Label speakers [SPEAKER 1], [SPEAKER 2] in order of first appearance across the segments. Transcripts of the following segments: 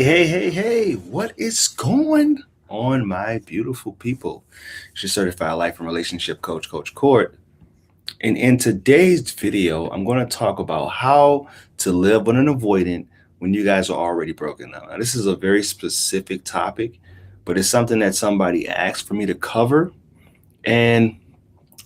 [SPEAKER 1] Hey, what is going on, my beautiful people? It's your certified life and relationship coach, Coach Court. And in today's video, I'm going to talk about how to live with an avoidant when you guys are already broken up. Now, this is a very specific topic, but it's something that somebody asked for me to cover. And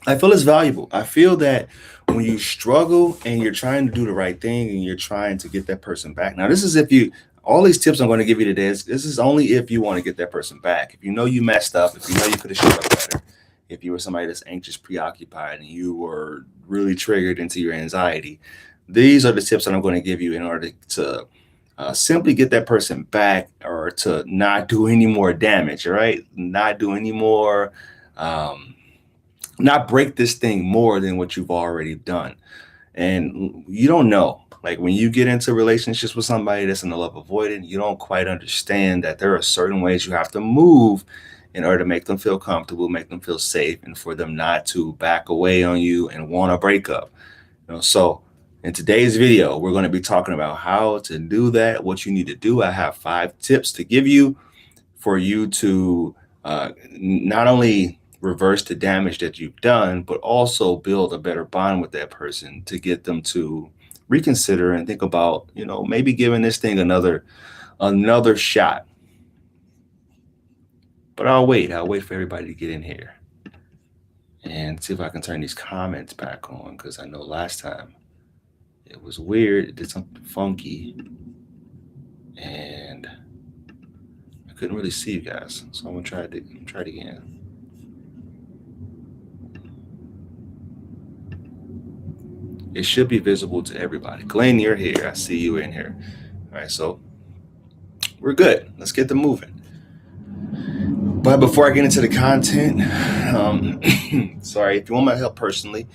[SPEAKER 1] I feel it's valuable. I feel that when you struggle and you're trying to do the right thing and you're trying to get that person back. Now, this is if you, all these tips I'm going to give you today, this is only if you want to get that person back. If you know you messed up, if you know you could have showed up better, if you were somebody that's anxious, preoccupied, and you were really triggered into your anxiety, these are the tips that I'm going to give you in order to simply get that person back or to not do any more damage, all right? Not do any more. Um, Not break this thing more than what you've already done. And you don't know. Like when you get into relationships with somebody that's in the love avoidant, you don't quite understand that there are certain ways you have to move in order to make them feel comfortable, make them feel safe, and for them not to back away on you and want to break up. So in today's video, we're going to be talking about how to do that, what you need to do. I have 5 tips to give you for you to not only reverse the damage that you've done, but also build a better bond with that person to get them to reconsider and think about, maybe giving this thing another shot. But I'll wait for everybody to get in here and see if I can turn these comments back on, because I know last time it was weird. It did something funky and I couldn't really see you guys. So I'm gonna try it again. It should be visible to everybody. Glenn, you're here. I see you in here. All right, so we're good. Let's get them moving. But before I get into the content, sorry, if you want my help personally,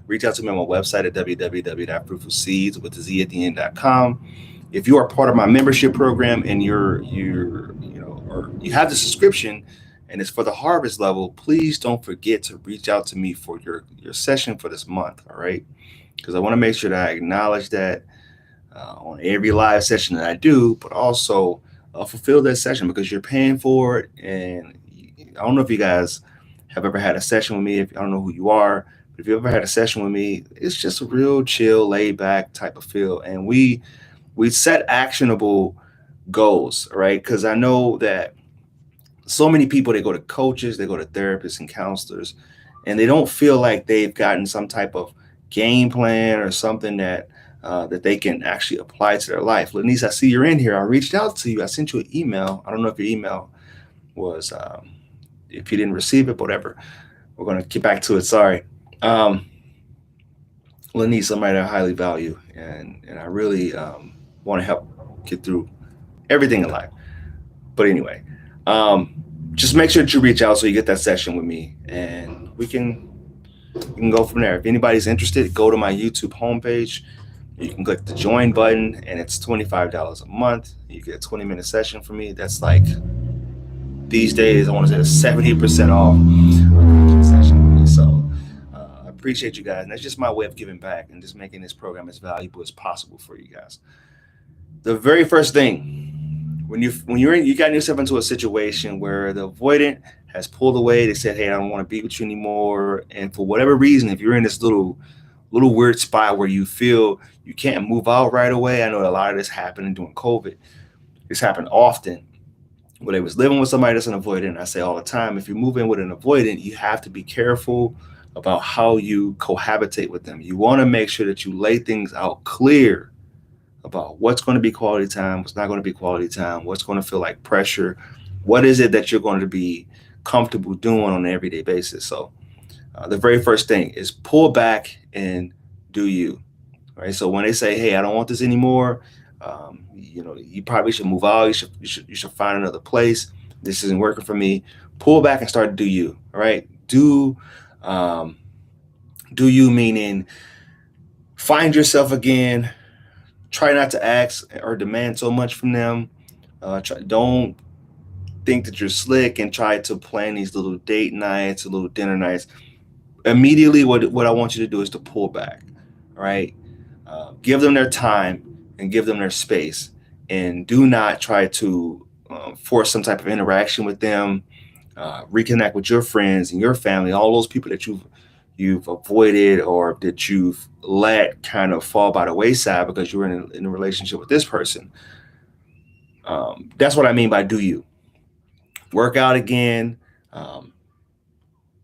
[SPEAKER 1] reach out to me on my website at www.fruitfulseeds.com. If you are part of my membership program and or you have the subscription and it's for the harvest level, please don't forget to reach out to me for your session for this month. All right, because I want to make sure that I acknowledge that on every live session that I do, but also fulfill that session because you're paying for it. And I don't know if you guys have ever had a session with me. If I don't know who you are, but if you ever had a session with me, it's just a real chill, laid back type of feel. And we set actionable goals, right? Because I know that so many people, they go to coaches, they go to therapists and counselors, and they don't feel like they've gotten some type of game plan or something that they can actually apply to their life. Lenise, I see you're in here. I reached out to you. I sent you an email. I don't know if your email was, if you didn't receive it, whatever. We're going to get back to it. Sorry. Lenise, somebody I highly value, and I really want to help get through everything in life. But anyway, just make sure that you reach out so you get that session with me, and we can go from there. If anybody's interested, go to my YouTube homepage. You can click the join button, and it's $25 a month. You get a 20-minute session from me. That's like, these days, I want to say 70% off a session with me. So I appreciate you guys. And that's just my way of giving back and just making this program as valuable as possible for you guys. The very first thing, when you got yourself into a situation where the avoidant has pulled away, they said, hey, I don't want to be with you anymore. And for whatever reason, if you're in this little weird spot where you feel you can't move out right away. I know a lot of this happened during COVID. This happened often when they was living with somebody that's an avoidant. I say all the time, if you move in with an avoidant, you have to be careful about how you cohabitate with them. You want to make sure that you lay things out clear about what's going to be quality time, what's not going to be quality time, what's going to feel like pressure, what is it that you're going to be comfortable doing on an everyday basis. So the very first thing is pull back and do you. Right. So when they say, hey, I don't want this anymore, you probably should move out. You should find another place. This isn't working for me. Pull back and start to do you. All right. Do you, meaning find yourself again. Try not to ask or demand so much from them. Don't think that you're slick and try to plan these little date nights, little dinner nights. Immediately, what I want you to do is to pull back. All right. Give them their time and give them their space, and do not try to force some type of interaction with them. Reconnect with your friends and your family, all those people that you've avoided or that you've let kind of fall by the wayside because you were in a relationship with this person. That's what I mean by do you. Work out again,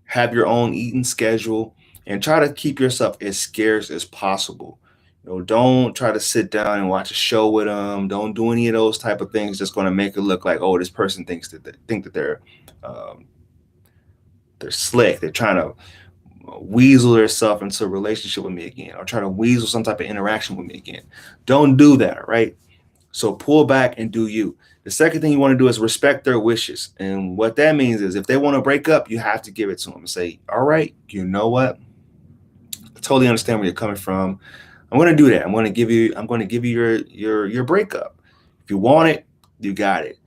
[SPEAKER 1] have your own eating schedule, and try to keep yourself as scarce as possible. Don't try to sit down and watch a show with them. Don't do any of those type of things that's going to make it look like, oh, this person thinks that um, they're slick. They're trying to weasel themselves into a relationship with me again, or try to weasel some type of interaction with me again. Don't do that, right? So pull back and do you. The second thing you want to do is respect their wishes. And what that means is if they want to break up, you have to give it to them and say, all right, you know what? I totally understand where you're coming from. I'm going to do that. I'm going to give you your breakup. If you want it, you got it.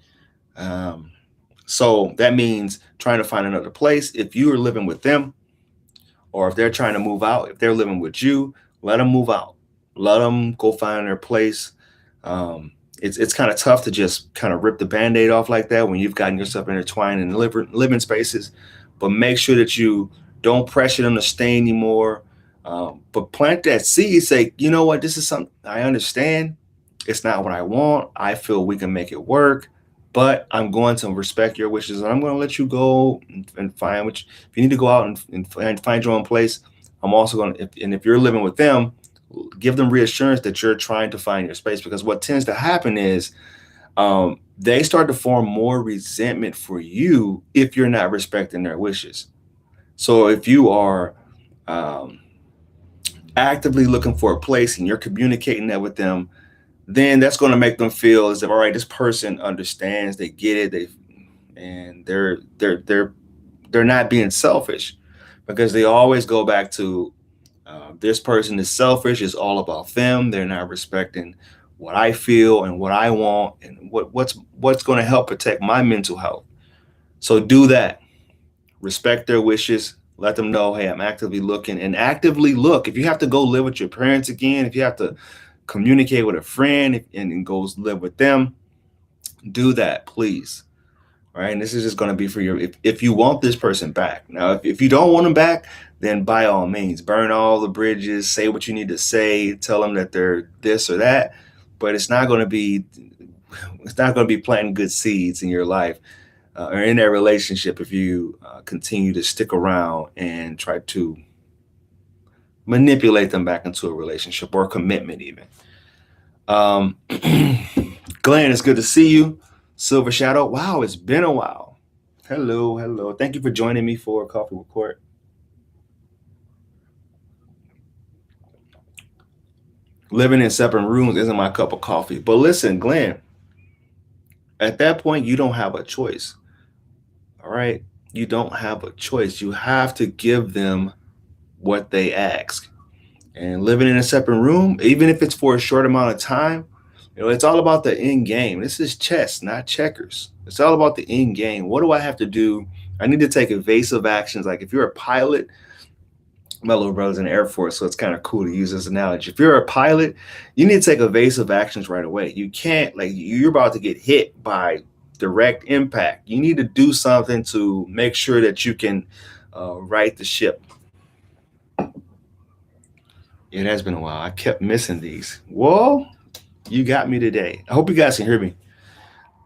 [SPEAKER 1] So that means trying to find another place. If you are living with them, or if they're trying to move out, if they're living with you, let them move out. Let them go find their place. It's kind of tough to just kind of rip the Band-Aid off like that when you've gotten yourself intertwined in living spaces. But make sure that you don't pressure them to stay anymore. But plant that seed. Say, you know what? This is something I understand. It's not what I want. I feel we can make it work. But I'm going to respect your wishes, and I'm going to let you go and find if you need to go out and find your own place. I'm also going to, if you're living with them, give them reassurance that you're trying to find your space, because what tends to happen is they start to form more resentment for you if you're not respecting their wishes. So if you are actively looking for a place and you're communicating that with them, then that's going to make them feel as if, all right, this person understands, they get it, they're not being selfish, because they always go back to this person is selfish. It's all about them. They're not respecting what I feel and what I want and what's going to help protect my mental health. So do that. Respect their wishes. Let them know, hey, I'm actively looking, and actively look. If you have to go live with your parents again, if you have to communicate with a friend and go live with them, do that, please. All right. And this is just going to be for if you want this person back. Now, if you don't want them back, then by all means, burn all the bridges, say what you need to say, tell them that they're this or that. But it's not going to be planting good seeds in your life or in that relationship if you continue to stick around and try to manipulate them back into a relationship or commitment even. Glenn, it's good to see you. Silver Shadow. Wow, it's been a while. Hello. Thank you for joining me for Coffee with Court. Living in separate rooms isn't my cup of coffee. But listen, Glenn, at that point, you don't have a choice. All right? You don't have a choice. You have to give them what they ask. And living in a separate room, even if it's for a short amount of time, it's all about the end game. This is chess, not checkers. It's all about the end game. What do I have to do? I need to take evasive actions. Like if you're a pilot, my little brother's in the Air Force, so it's kind of cool to use this analogy. If you're a pilot, you need to take evasive actions right away. You can't, you're about to get hit by direct impact. You need to do something to make sure that you can right the ship. It has been a while. I kept missing these. Whoa, you got me today. I hope you guys can hear me.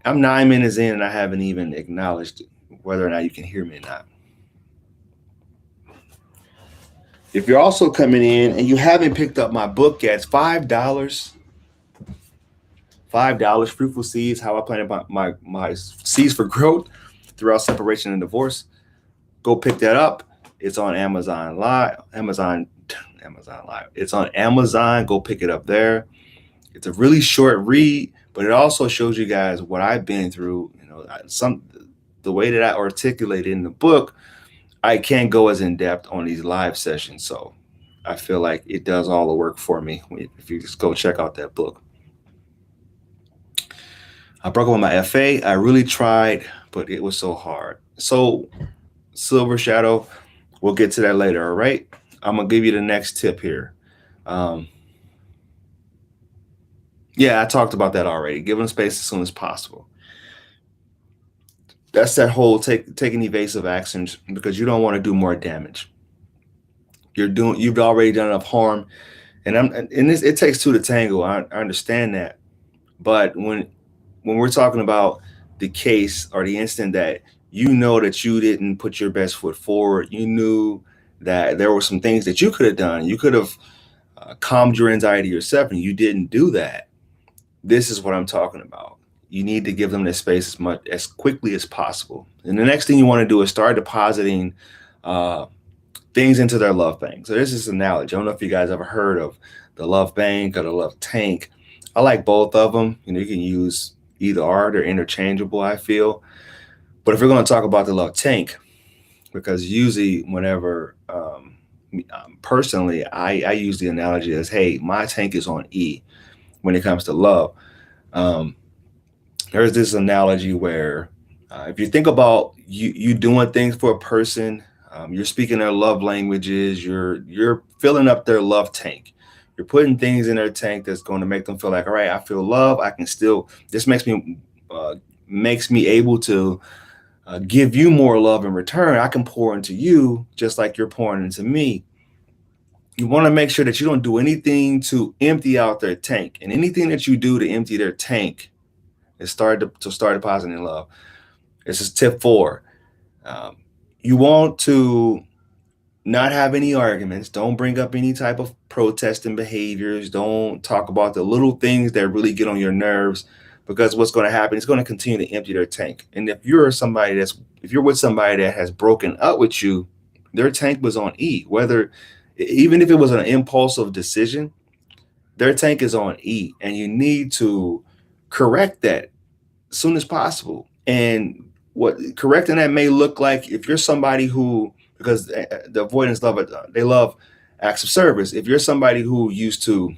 [SPEAKER 1] I'm 9 minutes in and I haven't even acknowledged whether or not you can hear me or not. If you're also coming in and you haven't picked up my book yet, it's $5. $5, Fruitful Seeds, How I Planted my Seeds for Growth Throughout Separation and Divorce. Go pick that up. It's on Amazon Live. Amazon Live. It's on Amazon. Go pick it up there. It's a really short read, but it also shows you guys what I've been through. The way that I articulate it in the book, I can't go as in depth on these live sessions. So I feel like it does all the work for me if you just go check out that book. I broke up with my FA. I really tried, but it was so hard. So Silver Shadow, we'll get to that later. All right. I'm going to give you the next tip here. Yeah, I talked about that already. Give them space as soon as possible. That's that whole taking evasive actions because you don't want to do more damage. You've already done enough harm, and this, it takes two to tango. I understand that, but when we're talking about the case or the instant that you know that you didn't put your best foot forward, you knew that there were some things that you could have done. You could have calmed your anxiety yourself, and you didn't do that. This is what I'm talking about. You need to give them this space as quickly as possible. And the next thing you want to do is start depositing uh, things into their love bank. So this is an analogy. I don't know if you guys ever heard of the love bank or the love tank. I like both of them. You can use either or. They're interchangeable, I feel. But if we're going to talk about the love tank, because usually whenever personally, I use the analogy as, hey, my tank is on E when it comes to love. Um, there's this analogy where if you think about you doing things for a person, you're speaking their love languages, you're filling up their love tank. You're putting things in their tank that's going to make them feel like, all right, I feel love. I can still. This makes me able to give you more love in return. I can pour into you just like you're pouring into me. You want to make sure that you don't do anything to empty out their tank, and anything that you do to empty their tank is start depositing love. This is tip 4. Um, you want to not have any arguments. Don't bring up any type of protesting behaviors. Don't talk about the little things that really get on your nerves, because what's going to happen is going to continue to empty their tank. And if you're with somebody that has broken up with you, their tank was on E. Even if it was an impulsive decision, their tank is on E, and you need to correct that as soon as possible. And what correcting that may look like, if you're somebody who, because the avoidance they love acts of service. If you're somebody who used to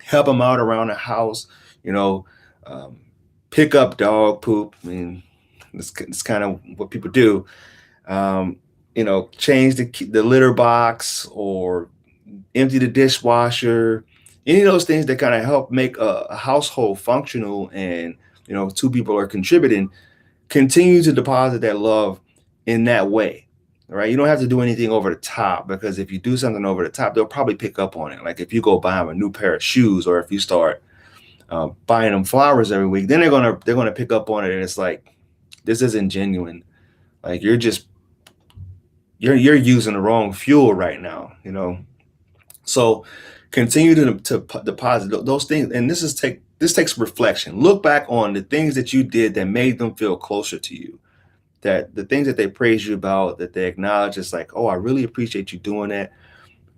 [SPEAKER 1] help them out around the house, you know, um, pick up dog poop. I mean, it's kind of what people do. Um, change the litter box or empty the dishwasher. Any of those things that kind of help make a household functional, and two people are contributing. Continue to deposit that love in that way. All right. You don't have to do anything over the top, because if you do something over the top, they'll probably pick up on it. Like if you go buy them a new pair of shoes, or if you start buying them flowers every week, then they're gonna pick up on it, and it's like, this isn't genuine. Like you're using the wrong fuel right now. So continue to deposit those things, and this takes reflection. Look back on the things that you did that made them feel closer to you, that the things that they praise you about, that they acknowledge. It's like, oh, I really appreciate you doing that.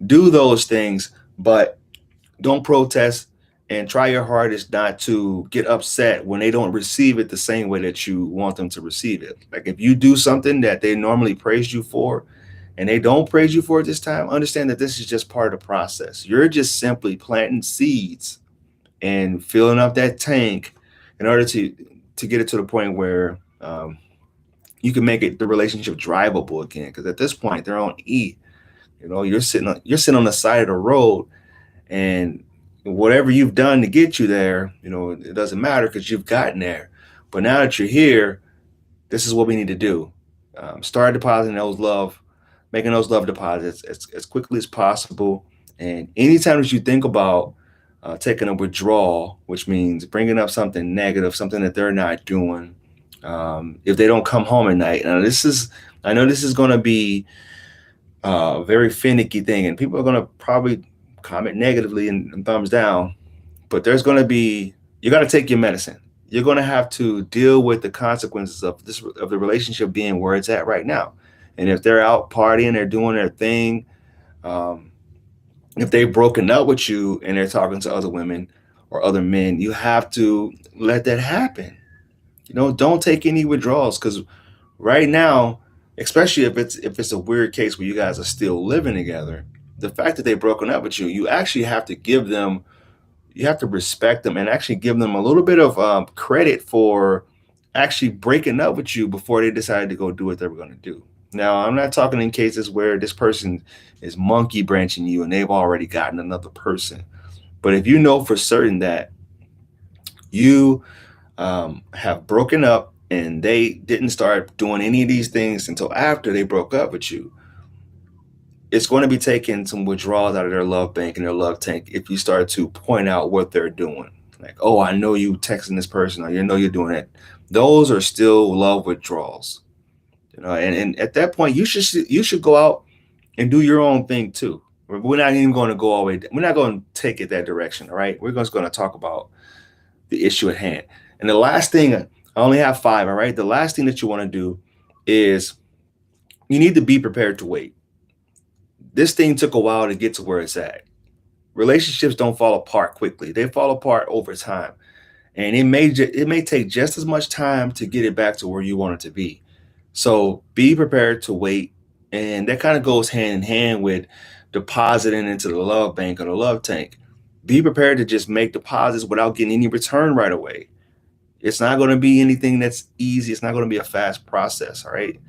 [SPEAKER 1] Do those things, but don't protest, and try your hardest not to get upset when they don't receive it the same way that you want them to receive it. Like if you do something that they normally praise you for and they don't praise you for it this time, understand that this is just part of the process. You're just simply planting seeds and filling up that tank in order to get it to the point where you can make the relationship drivable again. Because at this point, they're on E. You're sitting on the side of the road, and whatever you've done to get you there, it doesn't matter because you've gotten there. But now that you're here, this is what we need to do. Start depositing making those love deposits as quickly as possible. And anytime that you think about taking a withdrawal, which means bringing up something negative, something that they're not doing, if they don't come home at night. Now, I know this is going to be a very finicky thing, and people are going to probably comment negatively and thumbs down, but you got to take your medicine. You're going to have to deal with the consequences of the relationship being where it's at right now. And if they're out partying, they're doing their thing, if they've broken up with you and they're talking to other women or other men, you have to let that happen. Don't take any withdrawals, because right now, especially if it's a weird case where you guys are still living together, the fact that they've broken up with you, you actually have to respect them and actually give them a little bit of credit for actually breaking up with you before they decided to go do what they were going to do. Now, I'm not talking in cases where this person is monkey branching you and they've already gotten another person. But if you know for certain that you have broken up and they didn't start doing any of these things until after they broke up with you, it's going to be taking some withdrawals out of their love bank and their love tank if you start to point out what they're doing. Like, oh, I know you texting this person, or you know you're doing it. Those are still love withdrawals. And at that point, you should go out and do your own thing too. We're not even going to go all the way. We're not going to take it that direction. All right, we're just going to talk about the issue at hand. And the last thing, I only have 5. All right, the last thing that you want to do is you need to be prepared to wait. This thing took a while to get to where it's at. Relationships don't fall apart quickly; they fall apart over time, and it may take just as much time to get it back to where you want it to be. So be prepared to wait, and that kind of goes hand in hand with depositing into the love bank or the love tank. Be prepared to just make deposits without getting any return right away. It's not going to be anything that's easy. It's not going to be a fast process. All right.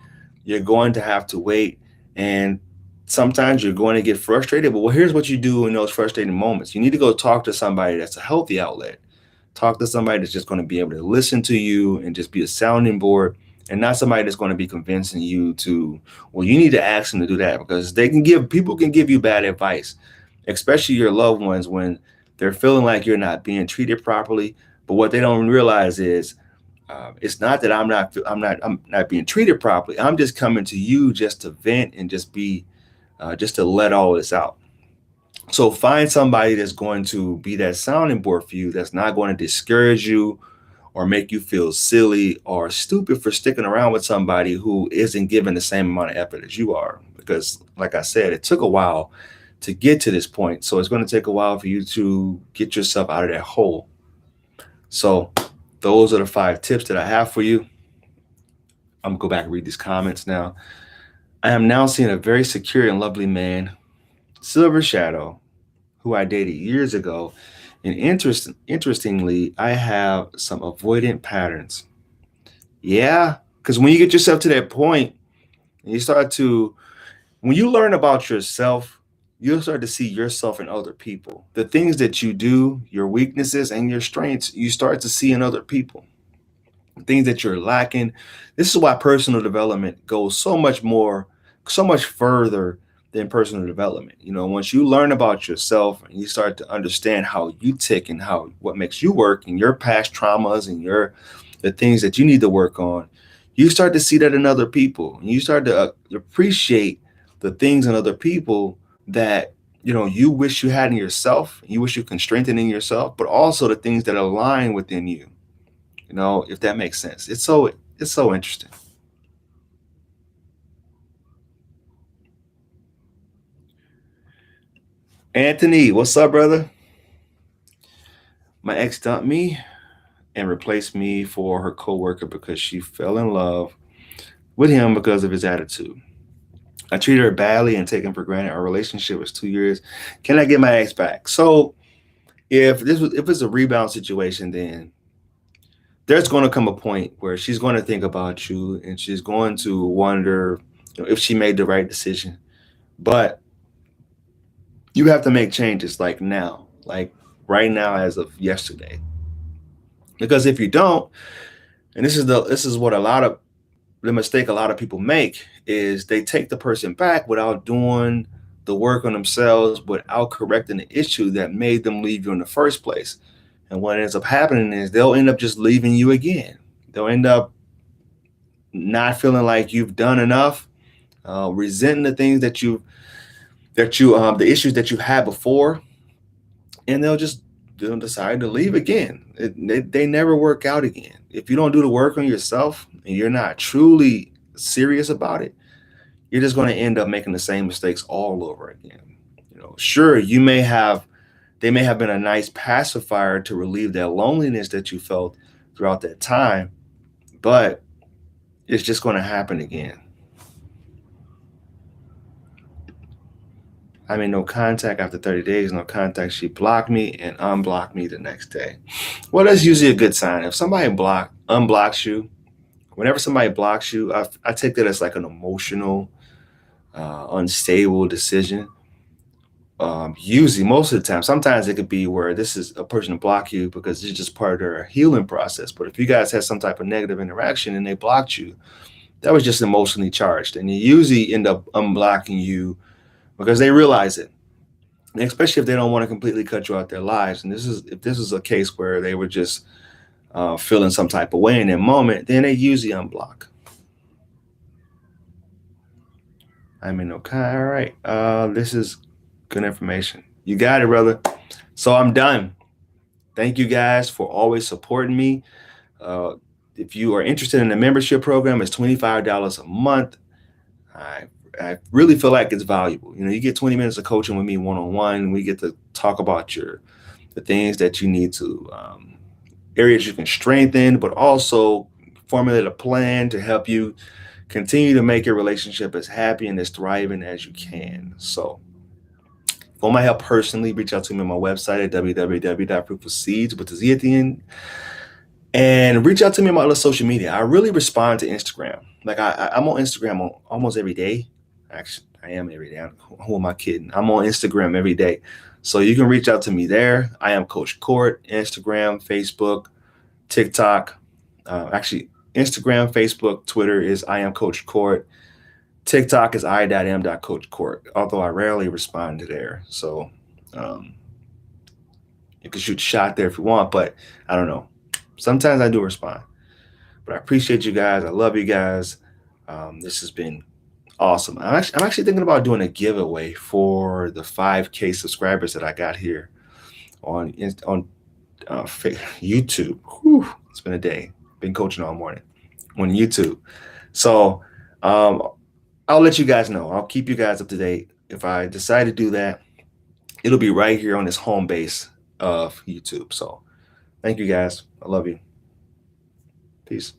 [SPEAKER 1] You're going to have to wait. And sometimes you're going to get frustrated. But here's what you do in those frustrating moments. You need to go talk to somebody that's a healthy outlet. Talk to somebody that's just going to be able to listen to you and just be a sounding board, and not somebody that's going to be convincing you to, well, you need to ask them to do that, because people can give you bad advice, especially your loved ones, when they're feeling like you're not being treated properly. But what they don't realize is it's not that I'm not being treated properly. I'm just coming to you just to vent and just to let all this out. So find somebody that's going to be that sounding board for you, that's not going to discourage you or make you feel silly or stupid for sticking around with somebody who isn't giving the same amount of effort as you are. Because, like I said, it took a while to get to this point. So it's going to take a while for you to get yourself out of that hole. So those are the 5 tips that I have for you. I'm going to go back and read these comments now. I am now seeing a very secure and lovely man, Silver Shadow, who I dated years ago. And interestingly, I have some avoidant patterns. Yeah, because when you get yourself to that point, and when you learn about yourself, you'll start to see yourself in other people. The things that you do, your weaknesses and your strengths, you start to see in other people. Things that you're lacking. This is why personal development goes so much further than personal development. Once you learn about yourself and you start to understand how you tick and what makes you work and your past traumas and the things that you need to work on, you start to see that in other people, and you start to appreciate the things in other people that you wish you had in yourself. You wish you can strengthen in yourself, but also the things that align within you. If that makes sense. It's so interesting. Anthony, what's up, brother? My ex dumped me and replaced me for her coworker because she fell in love with him because of his attitude. I treated her badly and taken for granted. Our relationship was 2 years. Can I get my ex back? So if it's a rebound situation, then there's going to come a point where she's going to think about you and she's going to wonder if she made the right decision. But you have to make changes like now, like right now, as of yesterday. Because if you don't, and this is what the mistake a lot of people make, is they take the person back without doing the work on themselves, without correcting the issue that made them leave you in the first place. And what ends up happening is they'll end up just leaving you again. They'll end up not feeling like you've done enough, resenting the things the issues that you had before, and they'll decide to leave again. They never work out again. If you don't do the work on yourself and you're not truly serious about it, you're just going to end up making the same mistakes all over again. Sure, they may have been a nice pacifier to relieve that loneliness that you felt throughout that time, but it's just going to happen again. I mean, no contact after 30 days, no contact. She blocked me and unblocked me the next day. Well, that's usually a good sign. If somebody unblocks you, whenever somebody blocks you, I take that as like an emotional, unstable decision. usually most of the time, sometimes it could be where this is a person to block you because it's just part of their healing process. But if you guys had some type of negative interaction and they blocked you, that was just emotionally charged. And you usually end up unblocking you because they realize it. And especially if they don't want to completely cut you out their lives. And if this is a case where they were just feeling some type of way in that moment, then they usually unblock. I'm in okay. All right. This is good information. You got it, brother. So I'm done. Thank you guys for always supporting me. Uh, if you are interested in the membership program, it's $25 a month. I really feel like it's valuable. You know, you get 20 minutes of coaching with me one-on-one. We get to talk about the things that you need to, areas you can strengthen, but also formulate a plan to help you continue to make your relationship as happy and as thriving as you can. So for my help personally, reach out to me on my website at www.fruitfulseeds with the Z at the end. And reach out to me on my other social media. I really respond to Instagram. Like I'm on Instagram almost every day. Actually, I am every day. Who am I kidding? I'm on Instagram every day. So you can reach out to me there. I am Coach Court, Instagram, Facebook, TikTok. Actually, Instagram, Facebook, Twitter is I am Coach Court. TikTok is I.am.coachcourt, although I rarely respond to there. So you can shoot a shot there if you want, but I don't know. Sometimes I do respond. But I appreciate you guys. I love you guys. This has been awesome. I'm actually thinking about doing a giveaway for the 5K subscribers that I got here on YouTube. Whew, it's been a day. Been coaching all morning on YouTube. So I'll let you guys know. I'll keep you guys up to date. If I decide to do that, it'll be right here on this home base of YouTube. So thank you guys. I love you. Peace.